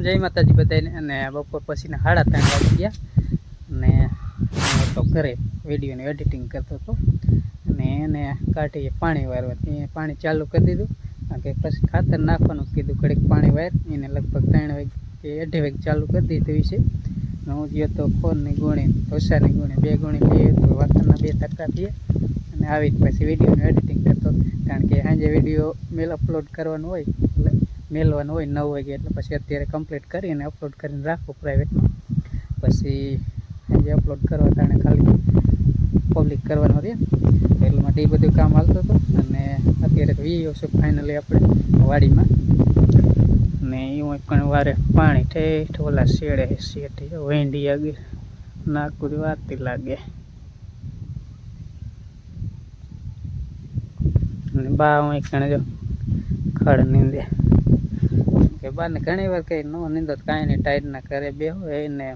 જય માતાજી બધાને અને બપોર પછીના 3:30 વાગી ગયા અને હું તો ઘરે વિડીયોની એડિટિંગ કરતો હતો અને એને કાઢીએ પાણી વારવા ત્યાં પાણી ચાલુ કરી દીધું કારણ કે પછી ખાતર નાખવાનું કીધું ઘડીક પાણી વાર એને લગભગ 3 વાગે કે 2:30 વાગે ચાલુ કરી દીધું છે. હું ગયો તો ફોનની ગુણી ઢોસાની ગુણી 2 ગુણી લઈએ તો વાસણના 2 ટકા થઈએ અને આવી પછી વિડીયોનું એડિટિંગ કરતો કારણ કે સાંજે વિડીયો મેલ અપલોડ કરવાનો હોય એટલે મેલવાનું હોય 9 વાગે એટલે પછી અત્યારે કમ્પ્લીટ કરીને અપલોડ કરીને રાખું પ્રાઇવેટમાં પછી સાંજે અપલોડ કરવા તાણે ખાલી પબ્લિક કરવાનો રહે એટલા માટે એ બધું કામ હાલતું હતું અને અત્યારે તો વીયો છે ફાઇનલી આપણે વાડીમાં ને એવું પણ વારે પાણી ઠેઠ ઓલા શેડે શેઠી વેંડી આગળ નાકુરી વારતી લાગે અને બા હું કણે જો ખડ નીંદે કે બાને ઘણી વાર કઈ નો નીંદો કાંઈ નહીં ટાઈટ ના કરે બે હોય એને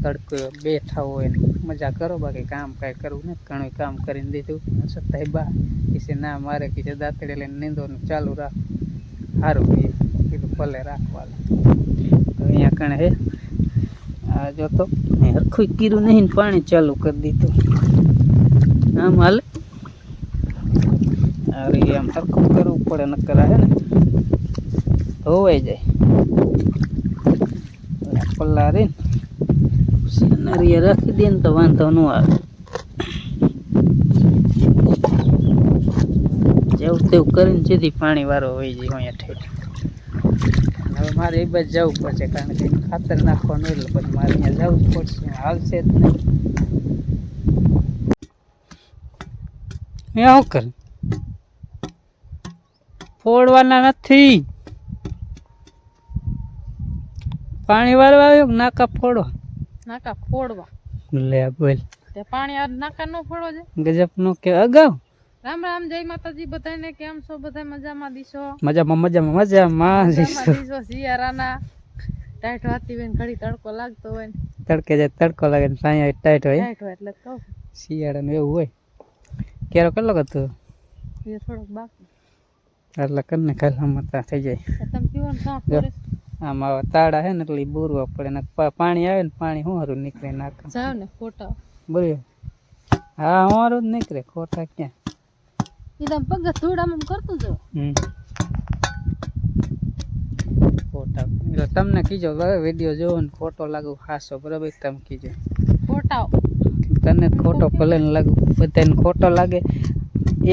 તડકો બેઠા હોય ને મજા કરો બાકી કામ કાંઈ કરવું નથી ઘણું કામ કરીને દીધું છતાંય બા કિસે ના મારે કિસે દાંતડે લઈને નીંદવાનું ચાલુ રાખ સારું કીધું ભલે રાખવાનું તો અહીંયા કણે હે આ જો તો હરખું કીધું નહીં પાણી ચાલુ કરી દીધું આમ હાલે અરે આમ હરખું કરવું પડે નકર હે ને ધોવાઈ જાય પલ્લારી નરિયા રાખી દે ને તો વાંધો ન આવે જેવું તેવું કરીને સીધી પાણી વાળો હોય જાય અહીંયા ઠેઠ હવે મારે એ બાજુ જવું પડશે કારણ કે ખાતર નાખવાનું એટલે પછી મારે અહીંયા જવું જ પડશે હાલશે જ નહીં શું કરે ફોડવાના નથી પાણી વાળવા આવ્યો નાકા ફોડવા નાકા ફોડવા લે બોલ તે પાણી આ નાકા નો ફોડો છે ગજબ નો કે અગાઉ રામ રામ જય માતાજી બધાને કેમ છો બધા મજામાં દીશો મજામાં દીશો શિયાળાના ટાઈટ વાતી હોય ઘડી તડકો લાગતો હોય તડકે જાય તડકો લાગે ને સાંય ટાઈટ હોય એટલે કહું શિયાળાનું એવું હોય કેરો કેટલો હતો એ થોડોક બાકી એટલે કરીને ખાલી હમતા થઈ જાય તમે પીવો ને સાફ કરે આમાં તાળા હે ને એટલે બોરવા પડે ને પાણી આવે ને પાણી હું હારું નીકળે નાખ જાવ ને ખોટા બોલ્યો હા હું હારું જ નીકળે ખોટા ક્યાં એ તમે પગ થોડામાં કરતું જો ખોટા એટલે તમને કીજો વિડીયો જોવો ને ખોટો લાગુ ખાસો બરાબર તમે કીજો ખોટા તને ખોટો ભલે ને લાગુ બધાને ખોટો લાગે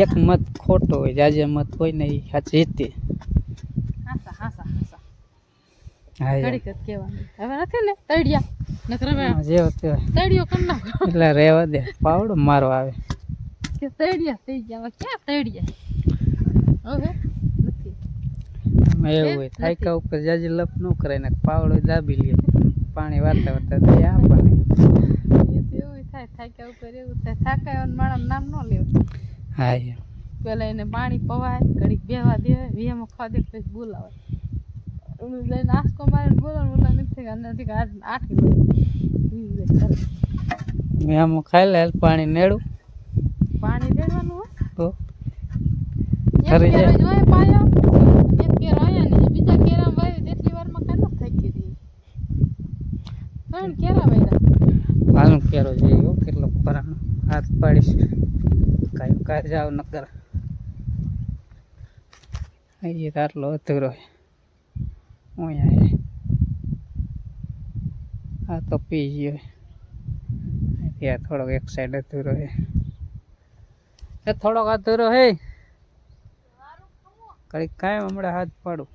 એક મત ખોટો હોય જાજે મત હોય ને એ સાચી જીતે હાસા હાસા હાસા હા ઘડીક જ કહેવાનું હવે નથી ને તળિયા નકર હવે જેવો તેવો તળિયો કરી નાખો એટલે રહેવા દે પાવડો મારો આવે કે તળિયા થઈ ગયા હવે ક્યાં તળિયા હવે નથી એવું હોય થાયકા ઉપર જાજી લપ ન કરાય ને પાવડો દાબી લે પાણી વારતા વારતા દે આપણને એવું થાય થાક્યા ઉપર એવું થાય થાકાય માણસ નામ ન લેવું હા પેલા એને પાણી પવાય ઘડીક બેવા દે વીએમાં ખાવા દે પછી બોલાવે લઈને આસકો મારે બોલાવે બોલા નથી નથી 8 મેં આમ ખાઈ લે પાણી નેડું પાણી રેડવાનું હોય તો એક કેરો જોય પાયો અને એક કેરો આયા ને બીજા કેરામાં વાવી તેટલી વારમાં કાનો થઈ ગઈ ત્રણ કેરા વાવ્યા હાલું કેરો જોયો કેટલો પરાણો હાથ પાડીશ કાંઈ કાંઈ જાવ ન કર અહીં આટલો અધૂરો અહીંયા આ તો પી ગયો ત્યાં થોડોક એક સાઈડ અધૂરો હે એ થોડોક અધૂરો હે કડીક કાંઈ હમણાં હાથ પાડું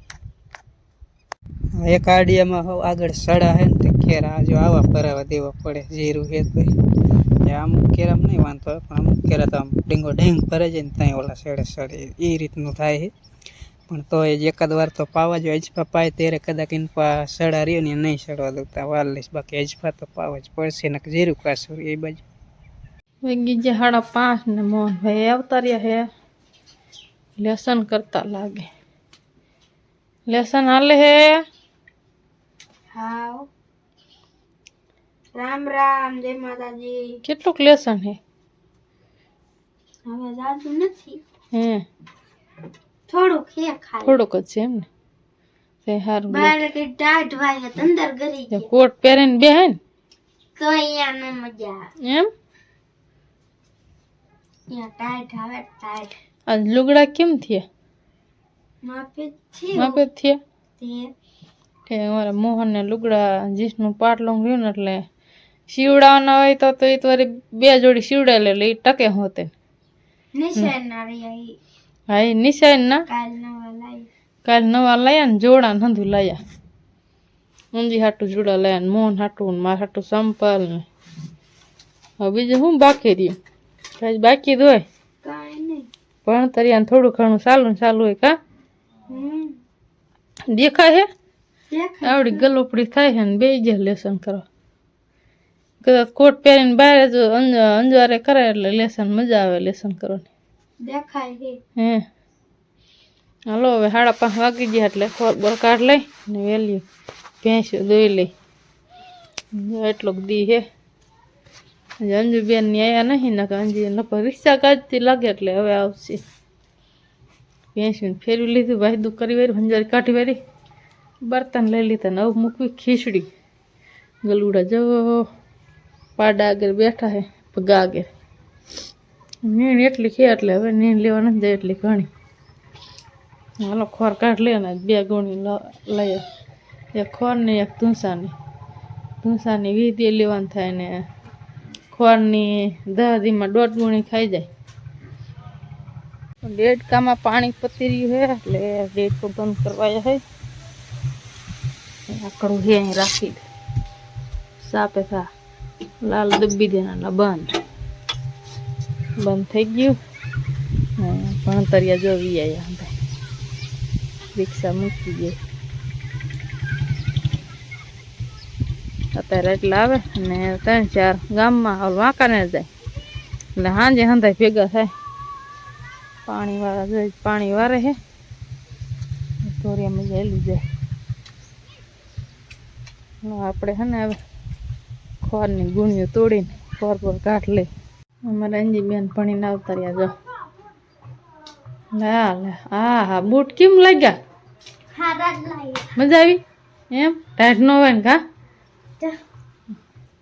એક આડિયામાં આગળ સડા હે ને તે કેરા જો આવા ભરાવા દેવા પડે જીરું હે તો અમુક કેરામ નહીં વાંધો પણ અમુક કેરા તો આમ ડીંગો ઢેંગ ભરે જાય ને ત્યાં ઓલા સડે સડે એ રીતનું થાય છે પણ તો એ એકાદ વાર તો પાવા જો અજપા પાય ત્યારે કદાચ ઇનપા સડા રહ્યો ને નહીં સડવા દઉં વાર લઈશ બાકી અજપા તો પાવા જ પડશે ને જીરું કાશું એ બાજુ વેગી જે 5:30 ને મોહન ભાઈ આવતા રહ્યા હે લેસન કરતા લાગે લેસન હાલે હે હાવ રામ રામ જય માતાજી કેટલુંક લેસન હે હવે જાજુ નથી હે થોડુંક હે ખાલી થોડુંક જ છે એમ ને તે હારું બહાર કે ટાઈટ વાય અંદર ગરી લે. કોટ પહેરીને બેહે ને તો અહીંયા નો મજા આવે. એમ અહીંયા ટાઈટ આવે ટાઈટ આ લુગડા કેમ થયા માપે છે માપે જ થયા તે તે અમારા મોહનને લુગડા જીસનું પાટલું રહ્યું ને એટલે સીવડાવવાના હોય તો એ તો વળી 2 જોડી સીવડાય લે એટલે એ ટકે હોતે નિશાન ના રહી હા એ નિશાન ના કાલ નવા લાઈ કાલ નવા લાયા ને જોડા ને હંધું લાયા ઊંજી હાટું જોડા લાયા ને મોહન હાટું ને મારા હાટું સંપલ ને હવે બીજું શું બાકી રહ્યું કાંઈ બાકી જ હોય કાઈ નહીં ભણતરિયાને થોડું ઘણું ચાલુ હોય કા દેખાય હે દેખ આવડી ગલોપડી થાય છે ને બે ગયા લેસન કરવા કદાચ કોટ પહેરીને બહાર જો અંજવારે કરે એટલે લેસન મજા આવે લેસન કરવાની દેખાય છે હે હાલો હવે 5:30 વાગી ગયા એટલે ખોર બોર કાઢ લઈ ને વેલી ભેંસો દોઈ લઈ એટલો દી હે અંજુબેન ની આયા નહીં ને અંજી નપર રિક્ષા કાઢતી લાગે એટલે હવે આવશે ભેંસું ફેરવી લીધું વાયદું કરી વારી હંજારી કાઢી વારી બર્તન લઈ લીધા ને હવે મૂકવી ખીચડી ગલુડા જો પાડા આગળ બેઠા હે પગા આગળ નીણ એટલી ખે એટલે હવે નીણ લેવા નથી જાય એટલી ઘણી હાલો ખોર કાઢ લે ને 2 ગોણી લઈએ એક ખોરની એક ધૂંસાની 20 દી લેવાનું થાય ને ખોરની 10 દીમાં 1.5 ગોણી ખાઈ જાય દેડકામાં પાણી પતી રહ્યું હે એટલે દેડકો બંધ કરવાયા હે આકડું હે અહીં રાખી દે સાપે થા લાલ દબ્બી દેના બંધ થઈ ગયું ભણતરિયા જોવી આયા રિક્ષા મૂકી ગઈ અત્યારે એટલે આવે ને 3-4 ગામમાં હાલ વાંકાને જાય એટલે સાંજે હંધાય ભેગા થાય પાણી વાળા જોઈ પાણી વારે હે ધોરિયામાં જઈલું જાય આપણે હે ને હવે ખોરની ગુણીઓ તોડીને ખોર પર કાઢ લઈ અમારા અંજી બેન ભણીને આવતા રહ્યા જો લે હા બૂટ કેમ લાગ્યા હા રાત લાઈ મજા આવી એમ ટાઈટ ન હોય ને કા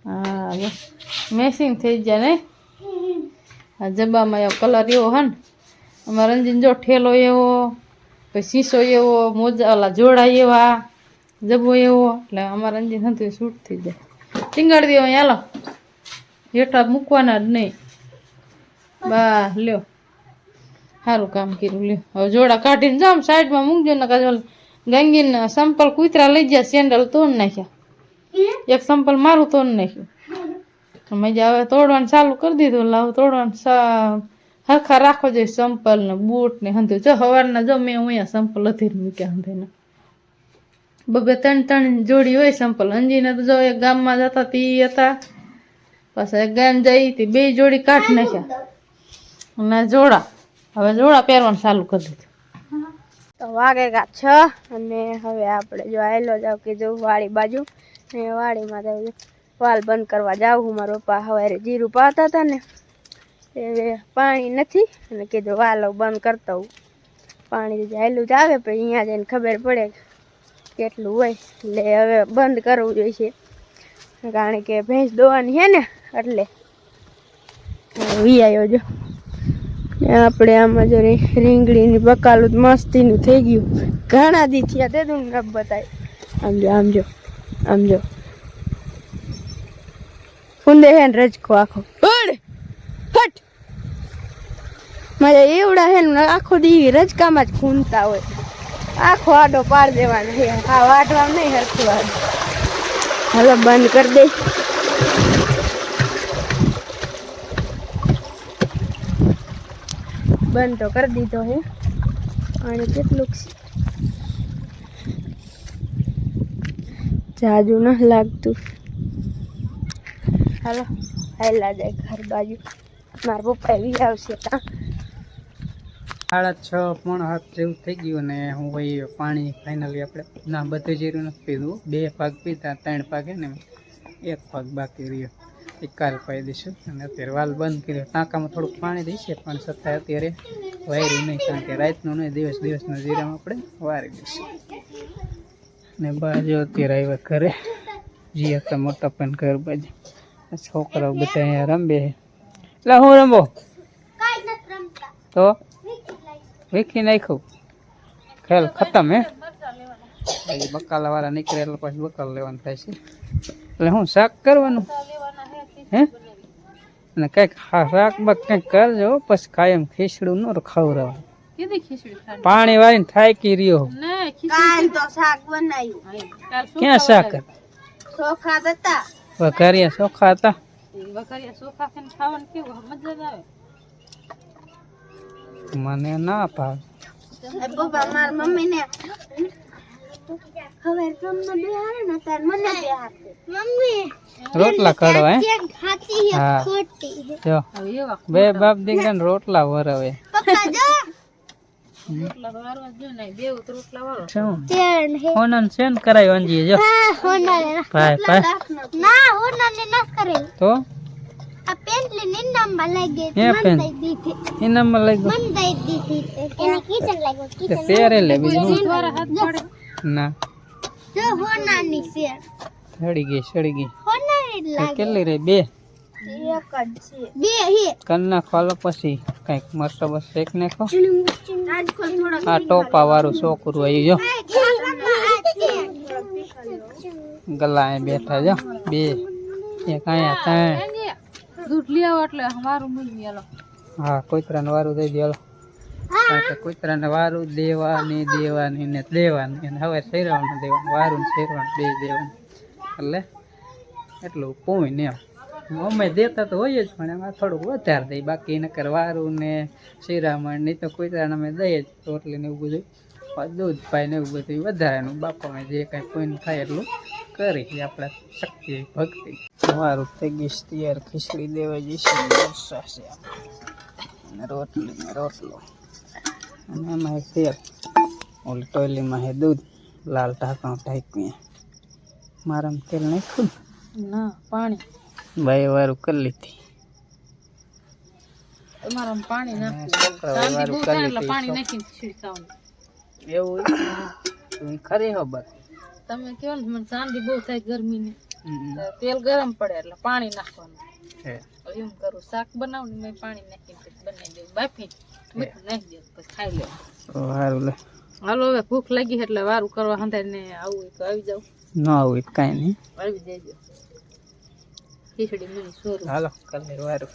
હા મેસિંગ થઈ જાય ને આ જબામાં એવો કલર એવો હે ને અમારા રંજીન જો ઠેલો એવો પછી શીશો એવો મોજા ઓલા જોડા એવા જબો એવો એટલે અમારા રંજીન હતું શૂટ થઈ જાય ટીંગાડી દેવો હાલો હેઠા મૂકવાના જ નહીં બા લ્યો સારું કામ કર્યું લ્યો હવે જોડા કાઢીને જાઓ સાઈડમાં મૂકજો ને કાજલ ગંગીને સંપલ કૂતરા લઈ ગયા સેન્ડલ તોડ નાખ્યા એક સંપલ મારું તોડ નાખ્યું મજા હવે તોડવાનું ચાલુ કરી દીધું લાવ તોડવાનું હરખા રાખો જોઈએ સંપલ ને બૂટ ને હંધું જો સવારના જો મેં અહીંયા સંપલ અધીર મૂક્યા હંધેના 2-3 જોડી હોય સંપલ અંજીને તો જો એક ગામમાં જતા તી હતા પાછા એક ગામ જઈ તે 2 જોડી કાઢ નાખ્યા અને જોડા હવે જોડા પહેરવાનું ચાલુ કરી દીધું તો વાગેગા 6 અને હવે આપણે જો આયલો જાવ કે જો વાડી બાજુ ને વાડીમાં જાવ વાલ બંધ કરવા જાવ હું મારા પપ્પા સવારે જીરું પાતા હતા ને એ પાણી નથી અને કીધું વાલો બંધ કરતા હું પાણી જાયેલું જ આવે પણ અહીંયા જઈને ખબર પડે કેટલું હોય એટલે હવે બંધ કરવું જોઈશે કારણ કે ભેંસ દોવાની છે ને એટલે વી આવ્યો જો આપણે આમાં જો રીંગણીની બકાલું મસ્તીનું થઈ ગયું ઘણા દી થયા તે તું રબ બતાય આમ જો ફૂંદે હે ને રજકો આખો ફટ મારે એવડા હે ને આખો દી રજકામાં જ ખૂંદતા હોય આખો આડો પાડ દેવાનો હે આ વાટવા નહીં હરખું વાડ હવે બંધ કરી દે બંધ તો કરી દીધો હે અને કેટલુંક જાજુ ન લાગતું હાલો હાલા જાય ઘર બાજુ મારા પપ્પા એવી આવશે ત્યાં 6:30 જેવું થઈ ગયું ને હું ભાઈ પાણી ફાઇનલી આપણે ના બધું જીરું નથી પીધું 2 ભાગ પીધા 3 ભાગ હે ને 1 ભાગ બાકી રહ્યો એ કાલ પાઈ દઈશું અને અત્યારે વાલ બંધ કર્યો ટાંકામાં થોડુંક પાણી દઈશે પણ છતાં અત્યારે વાયરું નહીં કારણ કે રાતનું નહીં દિવસના જીરામાં આપણે વારી દઈશું ને બાજુ અત્યારે આવ્યા ઘરે જી હતા મોટા પણ ઘર બાજુ છોકરાઓ બધા અહીંયા રમે છે એટલે હું રમો તો વીખી નાખ્યું ખેલ ખતમ હે પછી બકાલા વાળા નીકળે એટલે પછી બકાલ લેવાનું થાય છે એટલે હું શાક કરવાનું હે અને કંઈક શાક બાક કંઈક કરજો પછી કાયમ ખીચડું ન ખવડાવવાનું કીધી ખીચડી ખાવાની પાણી વાળીને થાકી રહ્યો ના કાલ તો શાક બનાવ્યું ક્યાં શાક ચોખા હતા વઘારિયા ચોખા હતા વઘારિયા ચોખા ખાઈને ખાવાનું કેવું મજા જ આવે મને ના ભાવે પપ્પા માર મમ્મી ને ખબર તમને બેહારે ને તાર મને બેહારતી મમ્મી રોટલા કડવા હે ખાતી હે હા. ખોટી હે જો હવે એવા બે બાપ દીકરાને રોટલા વરાવે પપ્પા જો રોટલા વારવા જો નહીં બેવ તો રોટલા વાળો શું તેણ હે હોનન સેન કરાય અંજી જો હા હોનાલે ભાઈ ભાઈ ના હોનાલે ન કરે તો આ પેન્ટલી નિન્નામાં લાગી હે પેન દીધી એનામાં લઈ ગયો મન દઈ દીધી એને કિચન લાગ્યો તે પહેરે લે બીજું હું? દ્વારા હાથ પડે ના જો હોનાની છે સડી ગઈ હોનાની તે લાગે કેટલી રે બે એક જ છે બે હે કન નાખો પછી કઈક મસ્ત બસ શેક નાખો આજ ખોલ થોડો આ ટોપા વાળું છોકરું આવ્યું જો ગલા અહીં બેઠા જો બે એક અહીંયા ત્રણ દૂધ લઈ આવો એટલે મારું મૂકી આલો હા કૂતરાને વારું દઈ દે હાલો કારણ કે કૂતરાને વારું દેવાની ને દેવાની અને હવે શેરવાનું દેવાનું વારું ને શેરવાનું બે દેવાનું એટલે એટલું પૂઈ ને અમે દેતા તો હોય જ પણ એમાં થોડુંક વધારે દઈએ બાકી નકર વારું ને શિરામણ નહીં તો કૂતરાને અમે દઈએ જ રોટલી ને એવું બધું દૂધ પાય ને એવું બધું વધારાનું બાપામાં જે કાંઈ કોઈને થાય એટલું કરી આપણે શક્તિ ભક્તિ વારું થઈ ગઈ છે તૈયાર ખીચડી દેવા જઈશે રસ્સા છે અને રોટલી ને રોટલો અને એમાં એક તેલ ઓલી ટોયલીમાં છે દૂધ લાલ ઢાંકણું ઢાંક્યું મારામાં તેલ નાખ્યું ના પાણી ને ભાઈ વારું કરી લીધી તમારામાં પાણી નાખી છોકરાઓ વારું કરી એટલે લીધી પાણી નાખીને ખીચડી ખાવાની એવું તું ખરી ખબર તમે કહો ને મને ચાંદી બહુ થાય ગરમીની તેલ ગરમ પડે એટલે પાણી નાખવાનું છે એમ કરું શાક બનાવું ને મેં પાણી નાખીને પછી બનાવી દેવું બાફી મીઠું નાખી દેવું પછી ખાઈ લેવું વારું લે હાલો હવે ભૂખ લાગી એટલે વારું કરવા હંધાય ને આવું હોય તો આવી જાવ ન આવું કાંઈ નહીં આવી દેજો ખીચડી મને સોરું હાલો કરી વારું